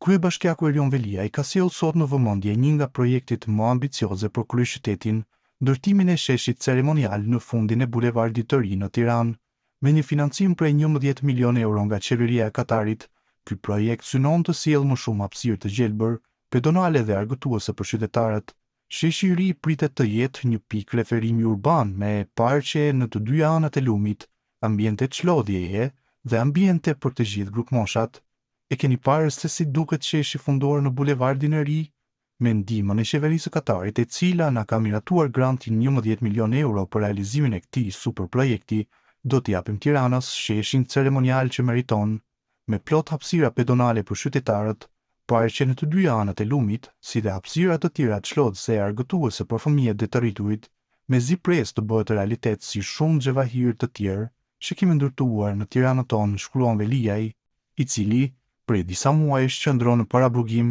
Kryebashkiaku Erion Veliaj ka sjellë sot në vëmendje një nga projektet më ambicioze për kryeqytetin, ndërtimin e sheshit ceremonial në fundin e bulevardit të ri në Tiranë. Me një financim prej 11 milion euro nga qeveria e Katarit, ky projekt synon të sjellë më shumë hapësirë të gjelbër, pedonale dhe argëtuese për qytetarët. Sheshi i ri pritet të jetë një pikë referimi urban me parqe në të dyja anët e lumit, ambiente çlodhjeje dhe ambiente për të gjithë grupmoshat. E keni parë se si duket sheshi fundor në bulevardin e ri? Me ndihmën e qeverisë së Katarit, e cila na ka miratuar grantin 11 milion euro për realizimin e këtij super projekti, do t'i japim Tiranës sheshin ceremonial që meriton, me plot hapësira pedonale për qytetarët, parqe në të dyja anët e lumit, si dhe hapësira të tjera çlodhëse e argëtuese për fëmijët dhe të rriturit, me zi presë të bëhet realitet si shumë xhevahir të tjerë që kemi ndërtuar në Tiranën tonë, shkruan Veliaj, i cili prej disa muajsh qëndron në paraburgim